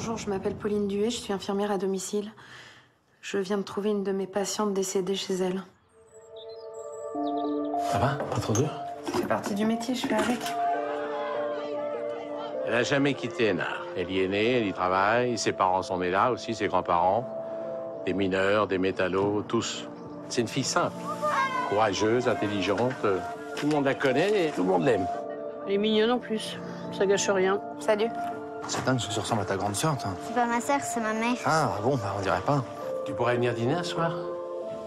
Bonjour, je m'appelle Pauline Duet, je suis infirmière à domicile. Je viens de trouver une de mes patientes décédée chez elle. Ça va? Pas trop dur? Ça fait partie du métier, je fais avec. Elle n'a jamais quitté Hénard. Elle y est née, elle y travaille, ses parents sont nés là aussi, ses grands-parents. Des mineurs, des métallos, tous. C'est une fille simple, courageuse, intelligente. Tout le monde la connaît et tout le monde l'aime. Elle est mignonne en plus, ça gâche rien. Salut. C'est dingue, tu ressembles à ta grande sœur, toi. C'est pas ma sœur, c'est ma mère. Ah bon, bah on dirait pas. Tu pourrais venir dîner un soir?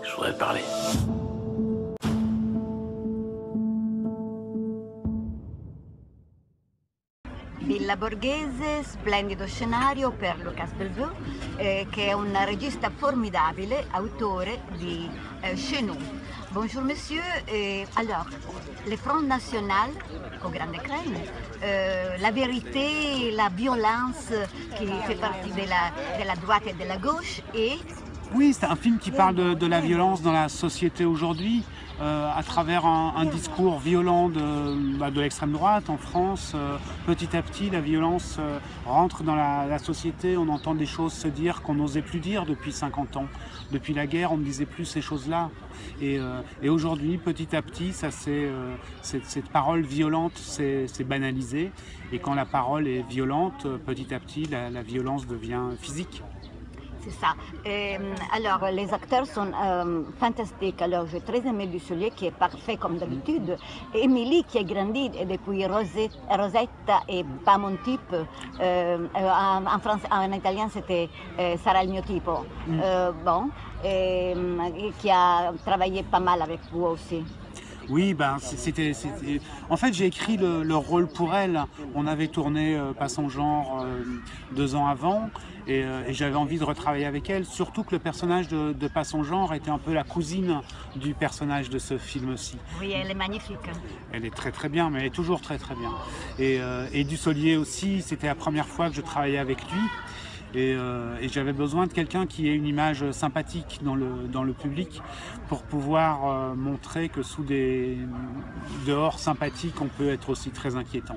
Je voudrais te parler. Villa Borghese, splendido scenario per Lucas Bellevue, che è un regista formidabile, autore di Chez Nous. Bonjour monsieur, alors, le Front National, au Grand Écran, la vérité, la violence qui fait partie de la droite et de la gauche et... Oui, c'est un film qui parle de la violence dans la société aujourd'hui, à travers un discours violent de l'extrême droite en France. Petit à petit, la violence rentre dans la société. On entend des choses se dire qu'on n'osait plus dire depuis 50 ans. Depuis la guerre, on ne disait plus ces choses-là. Et aujourd'hui, petit à petit, cette parole violente s'est banalisée. Et quand la parole est violente, petit à petit, la violence devient physique. C'est ça. Alors, les acteurs sont fantastiques. Alors, j'ai très aimé Dussolier, qui est parfait comme d'habitude. Émilie, qui est grandi depuis Rosetta et pas mon type. En italien, c'était Sarà il mio tipo. Bon, qui a travaillé pas mal avec vous aussi. Oui, ben c'était. En fait, j'ai écrit le rôle pour elle. On avait tourné Pas son genre 2 ans avant et j'avais envie de retravailler avec elle. Surtout que le personnage de Pas son genre était un peu la cousine du personnage de ce film-ci. Oui, elle est magnifique. Elle est très très bien, mais elle est toujours très très bien. Et Dussolier aussi, c'était la première fois que je travaillais avec lui. Et j'avais besoin de quelqu'un qui ait une image sympathique dans le public pour pouvoir montrer que sous des dehors sympathiques, on peut être aussi très inquiétant.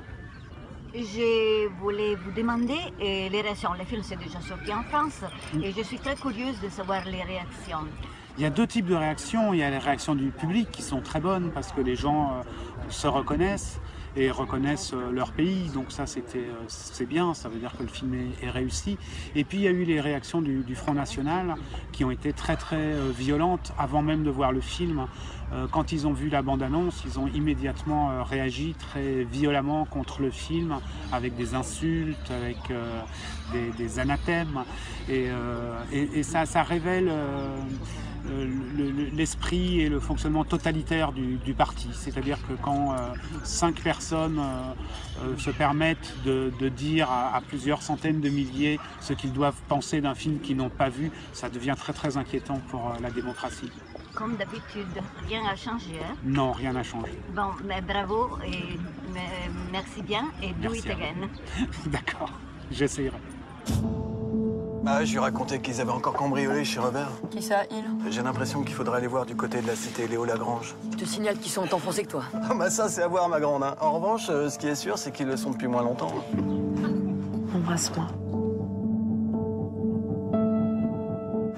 Je voulais vous demander les réactions. Le film s'est déjà sorti en France et je suis très curieuse de savoir les réactions. Il y a 2 types de réactions. Il y a les réactions du public qui sont très bonnes parce que les gens se reconnaissent et reconnaissent leur pays, donc ça c'est bien, ça veut dire que le film est réussi. Et puis il y a eu les réactions du Front National qui ont été très très violentes avant même de voir le film. Quand ils ont vu la bande-annonce, ils ont immédiatement réagi très violemment contre le film, avec des insultes, avec des anathèmes, et ça révèle l'esprit et le fonctionnement totalitaire du parti. C'est-à-dire que quand 5 personnes se permettent de dire à plusieurs centaines de milliers ce qu'ils doivent penser d'un film qu'ils n'ont pas vu, ça devient très très inquiétant pour la démocratie. Comme d'habitude, rien n'a changé, hein? Non, rien n'a changé. Bon, mais bravo et merci bien et do it again. D'accord, j'essayerai. Bah, je lui racontais qu'ils avaient encore cambriolé chez Robert. Qui ça, il? J'ai l'impression qu'il faudrait aller voir du côté de la cité Léo Lagrange. Je te signale qu'ils sont autant foncés que toi. Ah bah ça, c'est à voir, ma grande. Hein. En revanche, ce qui est sûr, c'est qu'ils le sont depuis moins longtemps. Embrasse-moi.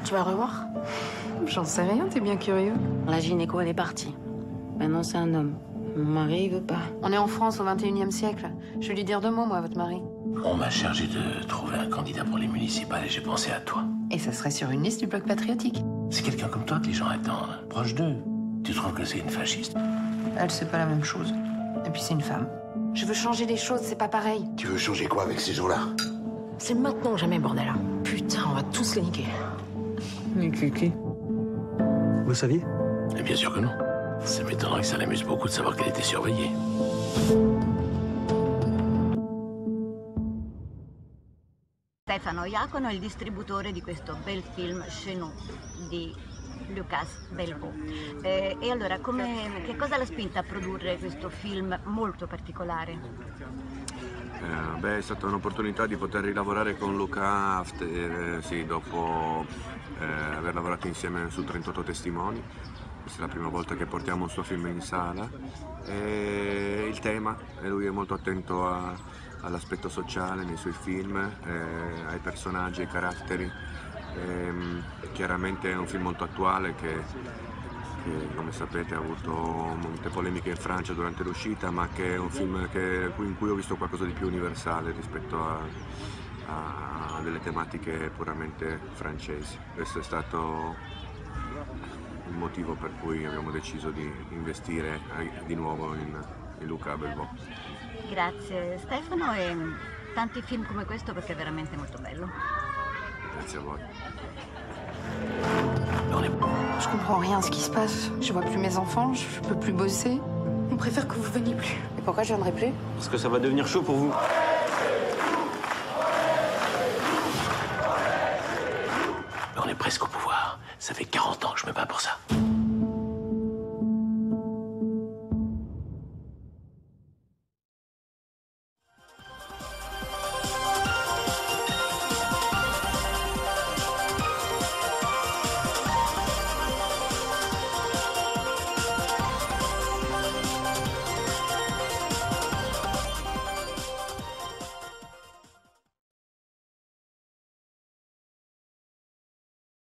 Tu vas revoir? J'en sais rien, t'es bien curieux. La gynéco, elle est partie. Maintenant, c'est un homme. Mon mari, il veut pas. On est en France au 21e siècle. Je vais lui dire 2 mots, moi, à votre mari. On m'a chargé de trouver un candidat pour les municipales et j'ai pensé à toi. Et ça serait sur une liste du bloc patriotique. C'est quelqu'un comme toi que les gens attendent, proche d'eux. Tu trouves que c'est une fasciste? Elle, c'est pas la même chose. Et puis c'est une femme. Je veux changer les choses, c'est pas pareil. Tu veux changer quoi avec ces gens-là? C'est maintenant que jamais, bordel. Putain, on va tous les niquer. Niquer qui? Vous saviez? Et bien sûr que non. Ça m'étonnerait que ça l'amuse beaucoup de savoir qu'elle était surveillée. Stefano Iacono è il distributore di questo bel film Chez Nous di Lucas Bellevue. E allora, che cosa l'ha spinta a produrre questo film molto particolare? Beh, è stata un'opportunità di poter rilavorare con Luca Hafter, sì, dopo aver lavorato insieme su 38 testimoni. questa è la prima volta che portiamo un suo film in sala, e il tema, e lui è molto attento all'aspetto sociale nei suoi film, ai personaggi, ai caratteri. Chiaramente è un film molto attuale che come sapete ha avuto molte polemiche in Francia durante l'uscita, ma che è un film in cui ho visto qualcosa di più universale rispetto a delle tematiche puramente francesi. Questo è stato il motivo per cui abbiamo deciso di investire di nuovo in Luca Abelvò. Grazie Stefano, e tanti film come questo perché è veramente molto bello. Grazie a voi. Je comprends rien à ce qui se passe. Je vois plus mes enfants, je peux plus bosser. On préfère que vous veniez plus. Et pourquoi je viendrai plus? Parce que ça va devenir chaud pour vous. On est presque au pouvoir. Ça fait 40 ans que je me bats pour ça.